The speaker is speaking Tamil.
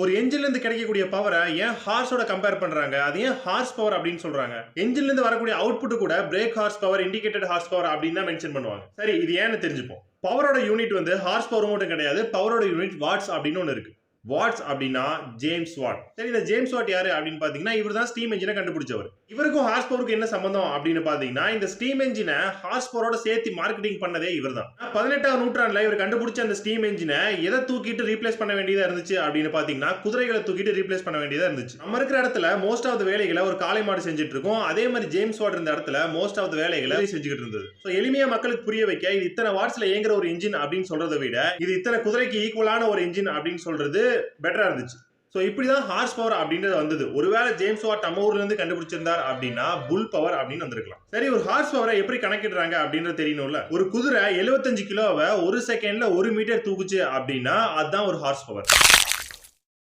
ஒரு என்ஜின்ல இருந்து கிடைக்கக்கூடிய பவரை ஏன் ஹார்ஸோட கம்பேர் பண்றாங்க? அது ஏன் ஹார்ஸ் பவர் அப்படின்னு சொல்றாங்க? என்ஜின்ல இருந்து வரக்கூடிய அவுட்புட் கூட break horse power, indicated horse power அப்படின்னு தான் மென்ஷன் பண்ணுவாங்க. சரி, இது ஏன்னு தெரிஞ்சுப்போம். பவரோட யூனிட் வந்து ஹார்ஸ் பவர் மட்டும் கிடையாது, பவரோட யூனிட் வாட்ஸ் அப்படின்னு ஒன்று இருக்கு. வாட்ஸ் அப்படின்னா ஜேம்ஸ் வாட். சரி, இந்த ஜேம்ஸ் வாட் யாரு அப்படின்னு பாத்தீங்கன்னா இவர் தான் ஸ்டீம் என்ஜினை கண்டுபிடிச்சவர். இவருக்கும் ஹார்ஸ் பவருக்கு என்ன சம்பந்தம் அப்படின்னு பாத்தீங்கன்னா இந்த ஸ்டீம் என்ஜினை ஹார்ஸ் பவரோட சேர்த்து மார்க்கெட்டிங் பண்ணதே இவர் தான். 18ஆம் நூற்றாண்டுல இவர் கண்டுபிடிச்ச அந்த ஸ்டீம் என்ஜினை எதை தூக்கிட்டு ரீப்ளேஸ் பண்ண வேண்டியதா இருந்துச்சு அப்படின்னு பாத்தீங்கன்னா குதிரைகளை தூக்கிட்டு ரீப்ளேஸ் பண்ண வேண்டியதா இருந்துச்சு. நம்ம இருக்கிற இடத்துல மோஸ்ட் ஆஃப் த வேலைகளை ஒரு காளை மாடு செஞ்சுட்டு இருக்கோம். அதே மாதிரி ஜேம்ஸ் வாட் இருந்த இடத்துல மோஸ்ட் ஆஃப் த வேலைகளை செஞ்சுக்கிட்டு இருந்தது. ஸோ எளிமையா மக்களுக்கு புரிய வைக்க இது இத்தனை வாட்ஸ்ல இயங்குற ஒரு இன்ஜின் அப்படின்னு சொல்றதை விட இது இத்தனை குதிரைக்கு ஈக்குவலான ஒரு இன்ஜின் அப்படின்னு சொல்றது பெட்டரா இருந்துச்சு. சோ இப்படிதான் ஹார்ஸ் பவர் அப்படின்றது வந்தது. ஒருவேளை ஜேம்ஸ் வாட் நம்ம ஊர்ல இருந்து கண்டுபிடிச்சிருந்தார் அப்படின்னா புல் பவர் அப்படின்னு வந்திருக்கலாம். சரி, ஒரு ஹார்ஸ் பவரை எப்படி கணக்கிடுறாங்க அப்படின்றது தெரியணும்ல. ஒரு குதிரை 75 கிலோவை ஒரு செகண்ட்ல 1 மீட்டர் தூக்குச்சு அப்படின்னா அதுதான் ஒரு ஹார்ஸ் பவர்.